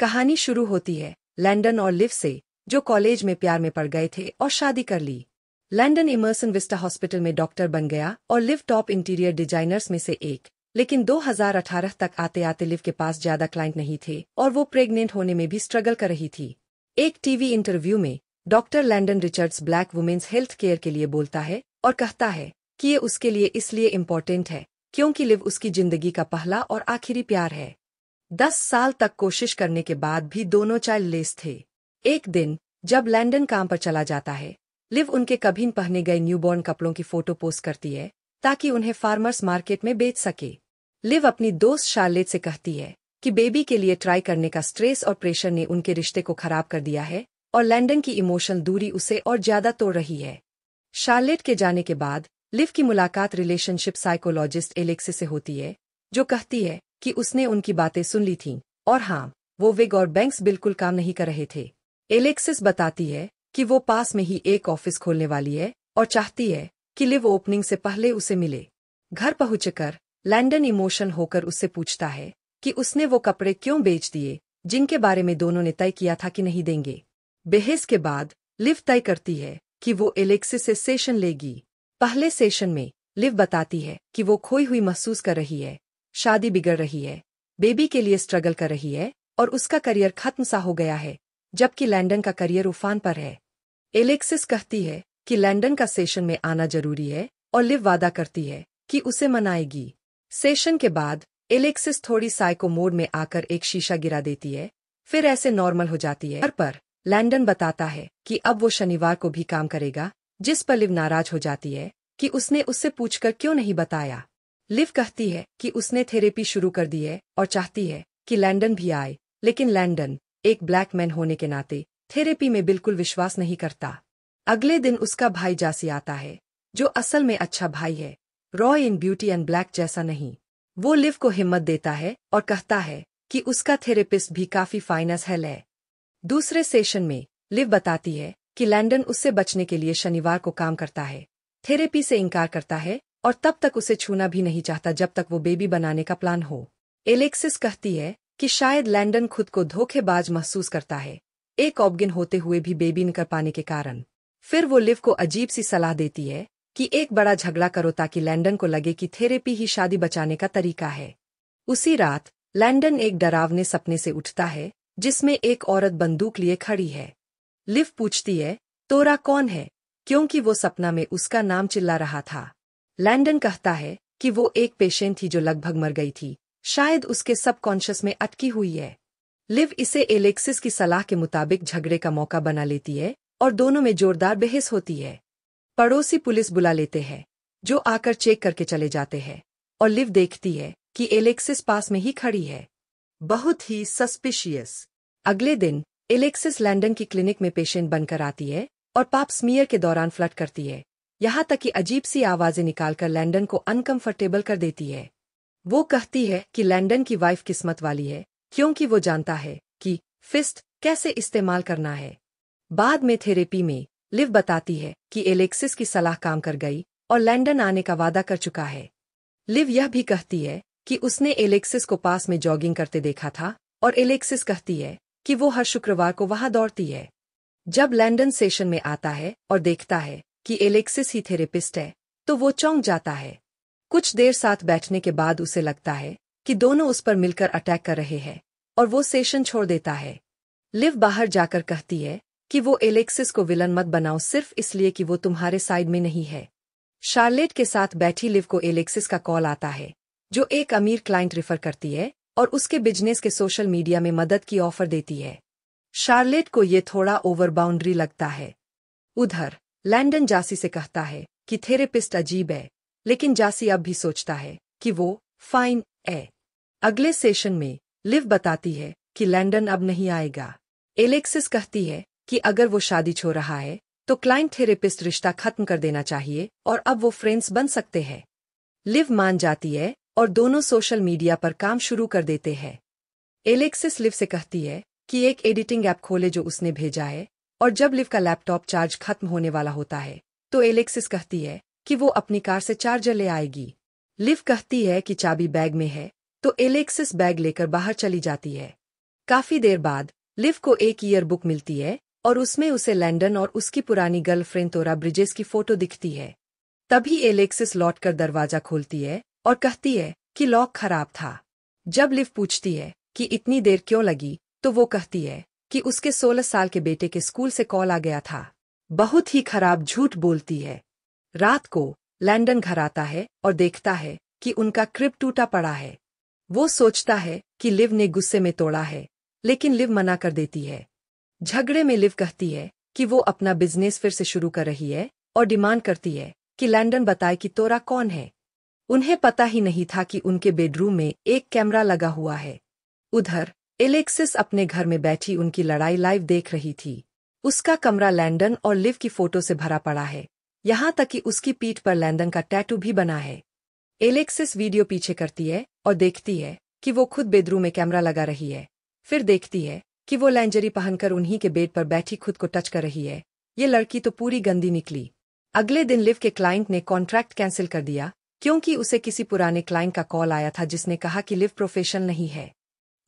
कहानी शुरू होती है लैंडन और लिव से, जो कॉलेज में प्यार में पड़ गए थे और शादी कर ली। लैंडन इमर्सन विस्टा हॉस्पिटल में डॉक्टर बन गया और लिव टॉप इंटीरियर डिजाइनर्स में से एक। लेकिन 2018 तक आते आते लिव के पास ज्यादा क्लाइंट नहीं थे और वो प्रेग्नेंट होने में भी स्ट्रगल कर रही थी। एक टीवी इंटरव्यू में doctor Landon Richards black women's health care के लिए बोलता है और कहता है कि ये उसके लिए इसलिए इम्पोर्टेंट है क्योंकि लिव उसकी जिंदगी का पहला और आखिरी प्यार है। 10 साल तक कोशिश करने के बाद भी दोनों चाइल्डलेस थे। एक दिन जब लैंडन काम पर चला जाता है, लिव उनके कभी पहने गए न्यूबॉर्न कपड़ों की फोटो पोस्ट करती है ताकि उन्हें फार्मर्स मार्केट में बेच सके। लिव अपनी दोस्त शार्लेट से कहती है कि बेबी के लिए ट्राई करने का स्ट्रेस और प्रेशर ने उनके रिश्ते को खराब कर दिया है और लैंडन की इमोशनल दूरी उसे और ज्यादा तोड़ रही है। शार्लेट के जाने के बाद लिव की मुलाकात रिलेशनशिप साइकोलॉजिस्ट एलेक्सिस से होती है, जो कहती है कि उसने उनकी बातें सुन ली थीं और हाँ, वो विग और बैंक्स बिल्कुल काम नहीं कर रहे थे। एलेक्सिस बताती है कि वो पास में ही एक ऑफिस खोलने वाली है और चाहती है कि लिव ओपनिंग से पहले उसे मिले। घर पहुंचकर लैंडन इमोशनल होकर उससे पूछता है कि उसने वो कपड़े क्यों बेच दिए जिनके बारे में दोनों ने तय किया था कि नहीं देंगे। बहस के बाद लिव तय करती है कि वो एलेक्सिस से सेशन लेगी। पहले सेशन में लिव बताती है कि वो खोई हुई महसूस कर रही है, शादी बिगड़ रही है, बेबी के लिए स्ट्रगल कर रही है और उसका करियर खत्म सा हो गया है, जबकि लैंडन का करियर उफान पर है। एलेक्सिस कहती है कि लैंडन का सेशन में आना जरूरी है और लिव वादा करती है कि उसे मनाएगी। सेशन के बाद एलेक्सिस थोड़ी साइको मोड में आकर एक शीशा गिरा देती है, फिर ऐसे नॉर्मल हो जाती है। पर लैंडन बताता है कि अब वो शनिवार को भी काम करेगा, जिस पर लिव नाराज हो जाती है कि उसने उससे पूछकर क्यों नहीं बताया। लिव कहती है कि उसने थेरेपी शुरू कर दी है और चाहती है कि लैंडन भी आए, लेकिन लैंडन एक ब्लैक मैन होने के नाते थेरेपी में बिल्कुल विश्वास नहीं करता। अगले दिन उसका भाई जासी आता है, जो असल में अच्छा भाई है, रॉय इन ब्यूटी एंड ब्लैक जैसा नहीं। वो लिव को हिम्मत देता है और कहता है कि उसका थेरेपिस्ट भी काफी फाइनेंस हेल है। दूसरे सेशन में लिव बताती है कि लैंडन उससे बचने के लिए शनिवार को काम करता है, थेरेपी से इनकार करता है और तब तक उसे छूना भी नहीं चाहता जब तक वो बेबी बनाने का प्लान हो। एलेक्सिस कहती है कि शायद लैंडन खुद को धोखेबाज महसूस करता है, एक ऑब्गिन होते हुए भी बेबी न कर पाने के कारण। फिर वो लिव को अजीब सी सलाह देती है कि एक बड़ा झगड़ा करो ताकि लैंडन को लगे कि थेरेपी ही शादी बचाने का तरीका है। उसी रात लैंडन एक डरावने सपने से उठता है जिसमें एक औरत बंदूक लिए खड़ी है। लिव पूछती है तोरा कौन है, क्योंकि वो सपना में उसका नाम चिल्ला रहा था। लैंडन कहता है कि वो एक पेशेंट थी जो लगभग मर गई थी, शायद उसके सबकॉन्शियस में अटकी हुई है। लिव इसे एलेक्सिस की सलाह के मुताबिक झगड़े का मौका बना लेती है और दोनों में जोरदार बहस होती है। पड़ोसी पुलिस बुला लेते हैं, जो आकर चेक करके चले जाते हैं और लिव देखती है कि एलेक्सिस पास में ही खड़ी है, बहुत ही सस्पिशियस। अगले दिन एलेक्सिस लैंडन की क्लिनिक में पेशेंट बनकर आती है और पाप स्मीयर के दौरान फ्लर्ट करती है, यहाँ तक कि अजीब सी आवाजें निकालकर लैंडन को अनकंफर्टेबल कर देती है। वो कहती है कि लैंडन की वाइफ किस्मत वाली है क्योंकि वो जानता है कि फिस्ट कैसे इस्तेमाल करना है। बाद में थेरेपी में लिव बताती है कि एलेक्सिस की सलाह काम कर गई और लैंडन आने का वादा कर चुका है। लिव यह भी कहती है कि उसने एलेक्सिस को पास में जॉगिंग करते देखा था और एलेक्सिस कहती है कि वो हर शुक्रवार को वहां दौड़ती है। जब लैंडन सेशन में आता है और देखता है कि एलेक्सिस ही थेरेपिस्ट है, तो वो चौंक जाता है। कुछ देर साथ बैठने के बाद उसे लगता है कि दोनों उस पर मिलकर अटैक कर रहे हैं और वो सेशन छोड़ देता है। लिव बाहर जाकर कहती है कि वो एलेक्सिस को विलन मत बनाओ सिर्फ इसलिए कि वो तुम्हारे साइड में नहीं है। शार्लेट के साथ बैठी लिव को एलेक्सिस का कॉल आता है, जो एक अमीर क्लाइंट रेफर करती है और उसके बिजनेस के सोशल मीडिया में मदद की ऑफर देती है। शार्लेट को ये थोड़ा ओवर बाउंड्री लगता है। उधर लैंडन जासी से कहता है कि थेरेपिस्ट अजीब है, लेकिन जासी अब भी सोचता है कि वो फाइन है। अगले सेशन में लिव बताती है कि लैंडन अब नहीं आएगा। एलेक्सिस कहती है कि अगर वो शादी छोड़ रहा है तो क्लाइंट थेरेपिस्ट रिश्ता खत्म कर देना चाहिए और अब वो फ्रेंड्स बन सकते हैं। लिव मान जाती है और दोनों सोशल मीडिया पर काम शुरू कर देते हैं। एलेक्सिस लिव से कहती है कि एक एडिटिंग ऐप खोले जो उसने भेजा है, और जब लिव का लैपटॉप चार्ज खत्म होने वाला होता है तो एलेक्सिस कहती है कि वो अपनी कार से चार्जर ले आएगी। लिव कहती है कि चाबी बैग में है, तो एलेक्सिस बैग लेकर बाहर चली जाती है। काफी देर बाद लिव को एक ईयर बुक मिलती है और उसमें उसे लैंडन और उसकी पुरानी गर्लफ्रेंड तोरा ब्रिजेस की फोटो दिखती है। तभी एलेक्सिस लौटकर दरवाजा खोलती है और कहती है कि लॉक खराब था। जब लिव पूछती है कि इतनी देर क्यों लगी, तो वो कहती है कि उसके 16 साल के बेटे के स्कूल से कॉल आ गया था। बहुत ही खराब झूठ बोलती है। रात को लैंडन घर आता है और देखता है कि उनका क्रिब टूटा पड़ा है। वो सोचता है कि लिव ने गुस्से में तोड़ा है, लेकिन लिव मना कर देती है। झगड़े में लिव कहती है कि वो अपना बिजनेस फिर से शुरू कर रही है और डिमांड करती है कि लैंडन बताए कि तोरा कौन है। उन्हें पता ही नहीं था कि उनके बेडरूम में एक कैमरा लगा हुआ है। उधर एलेक्सिस अपने घर में बैठी उनकी लड़ाई लाइव देख रही थी। उसका कमरा लैंडन और लिव की फोटो से भरा पड़ा है, यहाँ तक कि उसकी पीठ पर लैंडन का टैटू भी बना है। एलेक्सिस वीडियो पीछे करती है और देखती है कि वो खुद बेडरूम में कैमरा लगा रही है। फिर देखती है कि वो लैंजरी पहनकर उन्हीं के बेड पर बैठी खुद को टच कर रही है। ये लड़की तो पूरी गंदी निकली। अगले दिन लिव के क्लाइंट ने कॉन्ट्रैक्ट कैंसिल कर दिया क्योंकि उसे किसी पुराने क्लाइंट का कॉल आया था जिसने कहा कि लिव प्रोफेशनल नहीं है।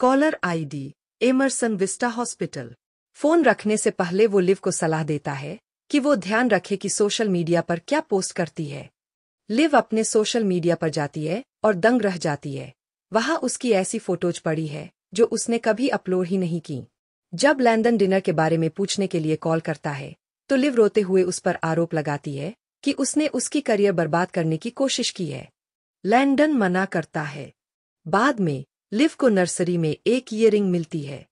Caller ID Emerson Vista hospital. Phone रखने से पहले वो लिव को सलाह देता है कि वो ध्यान रखे कि सोशल मीडिया पर क्या पोस्ट करती है। लिव अपने सोशल मीडिया पर जाती है और दंग रह जाती है। वहां उसकी ऐसी फोटोज पड़ी है जो उसने कभी अपलोड ही नहीं की। जब लैंडन डिनर के बारे में पूछने के लिए कॉल करता है तो लिव रोते हुए उस पर आरोप लगाती है कि उसने उसकी करियर बर्बाद करने की कोशिश की है। लैंडन मना करता है। बाद में लिव को नर्सरी में एक ईयरिंग मिलती है।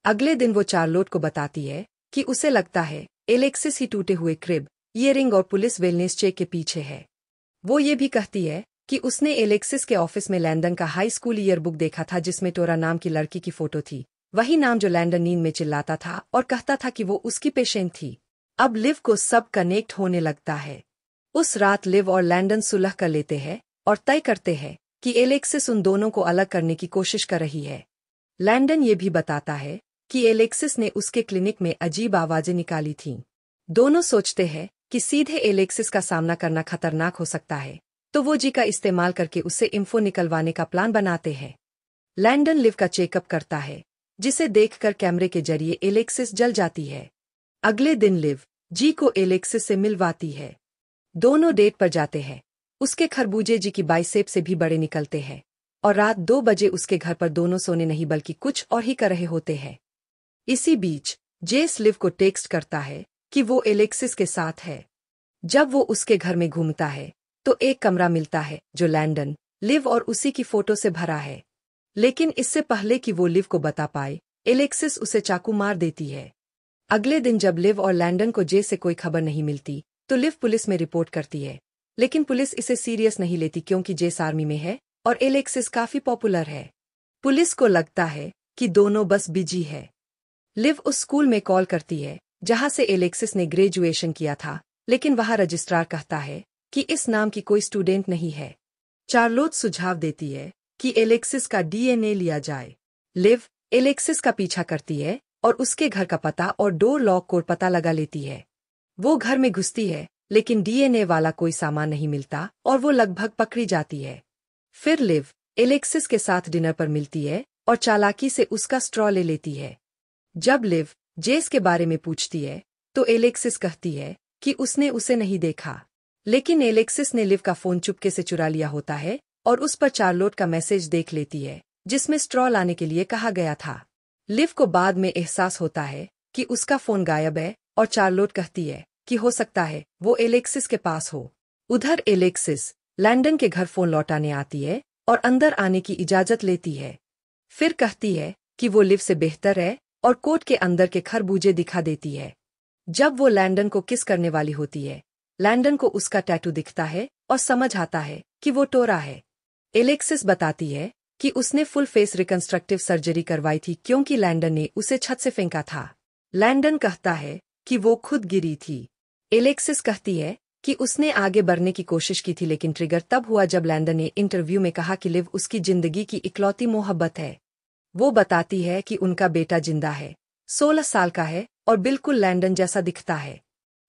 अगले दिन वो चार्लोट को बताती है कि उसे लगता है एलेक्सिस ही टूटे हुए क्रिब, ईयरिंग और पुलिस वेलनेस चेक के पीछे है। वो ये भी कहती है कि उसने एलेक्सिस के ऑफिस में लैंडन का हाई स्कूल ईयरबुक देखा था जिसमें टोरा नाम की लड़की की फोटो थी, वही नाम जो लैंडन नींद में चिल्लाता था और कहता था कि वो उसकी पेशेंट थी। अब लिव को सब कनेक्ट होने लगता है। उस रात लिव और लैंडन सुलह कर लेते हैं और तय करते हैं कि एलेक्सिस उन दोनों को अलग करने की कोशिश कर रही है। लैंडन ये भी बताता है कि एलेक्सिस ने उसके क्लिनिक में अजीब आवाजें निकाली थीं। दोनों सोचते हैं कि सीधे एलेक्सिस का सामना करना खतरनाक हो सकता है, तो वो जी का इस्तेमाल करके उससे इंफो निकलवाने का प्लान बनाते हैं। लैंडन लिव का चेकअप करता है, जिसे देखकर कैमरे के जरिए एलेक्सिस जल जाती है। अगले दिन लिव जी को एलेक्सिस से मिलवाती है। दोनों डेट पर जाते हैं। उसके खरबूजे जी की बाइसेप से भी बड़े निकलते हैं और रात 2 बजे उसके घर पर दोनों सोने नहीं बल्कि कुछ और ही कर रहे होते हैं। इसी बीच जेस लिव को टेक्स्ट करता है कि वो एलेक्सिस के साथ है। जब वो उसके घर में घूमता है तो एक कमरा मिलता है जो लैंडन, लिव और उसी की फोटो से भरा है। लेकिन इससे पहले कि वो लिव को बता पाए, एलेक्सिस उसे चाकू मार देती है। अगले दिन जब लिव और लैंडन को जेस से कोई खबर नहीं मिलती तो लिव पुलिस में रिपोर्ट करती है, लेकिन पुलिस इसे सीरियस नहीं लेती क्योंकि जेस आर्मी में है और एलेक्सिस काफी पॉपुलर है। पुलिस को लगता है कि दोनों बस बिजी है। लिव उस स्कूल में कॉल करती है जहां से एलेक्सिस ने ग्रेजुएशन किया था, लेकिन वहां रजिस्ट्रार कहता है कि इस नाम की कोई स्टूडेंट नहीं है। चार्लोट सुझाव देती है कि एलेक्सिस का डीएनए लिया जाए। लिव एलेक्सिस का पीछा करती है और उसके घर का पता और डोर लॉक कोड पता लगा लेती है। वो घर में घुसती है, लेकिन डीएनए वाला कोई सामान नहीं मिलता और वो लगभग पकड़ी जाती है। फिर लिव एलेक्सिस के साथ डिनर पर मिलती है और चालाकी से उसका स्ट्रॉ ले लेती है। जब लिव जेस के बारे में पूछती है तो एलेक्सिस कहती है कि उसने उसे नहीं देखा, लेकिन एलेक्सिस ने लिव का फोन चुपके से चुरा लिया होता है और उस पर चार्लोट का मैसेज देख लेती है जिसमें स्ट्रॉ लाने के लिए कहा गया था। लिव को बाद में एहसास होता है कि उसका फोन गायब है और चार्लोट कहती है कि हो सकता है वो एलेक्सिस के पास हो। उधर एलेक्सिस लैंडन के घर फोन लौटाने आती है और अंदर आने की इजाजत लेती है। फिर कहती है कि वो लिव से बेहतर है और कोट के अंदर के खरबूजे दिखा देती है। जब वो लैंडन को किस करने वाली होती है, लैंडन को उसका टैटू दिखता है और समझ आता है कि वो टोरा है। एलेक्सिस बताती है कि उसने फुल फेस रिकंस्ट्रक्टिव सर्जरी करवाई थी क्योंकि लैंडन ने उसे छत से फेंका था। लैंडन कहता है कि वो खुद गिरी थी। एलेक्सिस कहती है कि उसने आगे बढ़ने की कोशिश की थी, लेकिन ट्रिगर तब हुआ जब लैंडन ने इंटरव्यू में कहा कि लिव उसकी जिंदगी की इकलौती मोहब्बत है। वो बताती है कि उनका बेटा जिंदा है, 16 साल का है और बिल्कुल लैंडन जैसा दिखता है।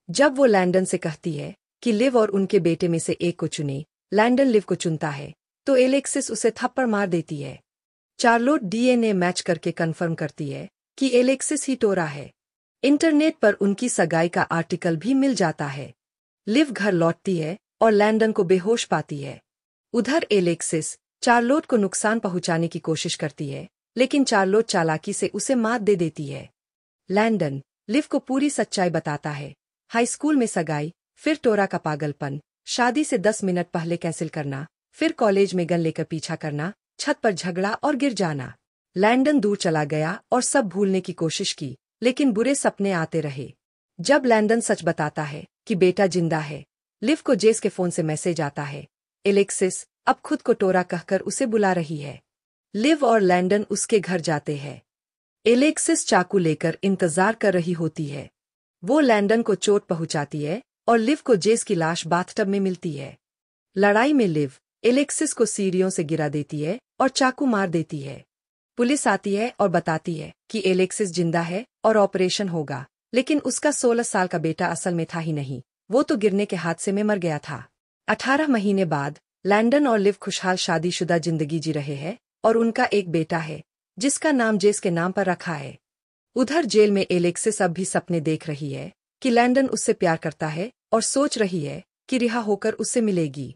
जब वो लैंडन से कहती है कि लिव और उनके बेटे में से एक को चुने, लैंडन लिव को चुनता है, तो एलेक्सिस उसे थप्पड़ मार देती है। चार्लोट डीएनए मैच करके कंफर्म करती है कि एलेक्सिस ही टोरा है। इंटरनेट पर उनकी सगाई का आर्टिकल भी मिल जाता है। लिव घर लौटती है और लैंडन को बेहोश पाती है। उधर एलेक्सिस चार्लोट को नुकसान पहुंचाने की कोशिश करती है, लेकिन चार्लोट चालाकी से उसे मात दे देती है। लैंडन लिव को पूरी सच्चाई बताता है। हाई स्कूल में सगाई, फिर टोरा का पागलपन, शादी से 10 मिनट पहले कैंसिल करना, फिर कॉलेज में गन लेकर पीछा करना, छत पर झगड़ा और गिर जाना। लैंडन दूर चला गया और सब भूलने की कोशिश की, लेकिन बुरे सपने आते रहे। जब लैंडन सच बताता है कि बेटा जिंदा है, लिव को जेस के फोन से मैसेज आता है। एलेक्सिस अब खुद को टोरा कहकर उसे बुला रही है। लिव और लैंडन उसके घर जाते हैं। एलेक्सिस चाकू लेकर इंतजार कर रही होती है। वो लैंडन को चोट पहुंचाती है और लिव को जेस की लाश बाथटब में मिलती है। लड़ाई में लिव एलेक्सिस को सीढ़ियों से गिरा देती है और चाकू मार देती है। पुलिस आती है और बताती है कि एलेक्सिस जिंदा है और ऑपरेशन होगा, लेकिन उसका 16 साल का बेटा असल में था ही नहीं, वो तो गिरने के हादसे में मर गया था। 18 महीने बाद लैंडन और लिव खुशहाल शादीशुदा जिंदगी जी रहे हैं और उनका एक बेटा है जिसका नाम जेस के नाम पर रखा है। उधर जेल में एलेक्सिस अब भी सपने देख रही है कि लैंडन उससे प्यार करता है और सोच रही है कि रिहा होकर उससे मिलेगी।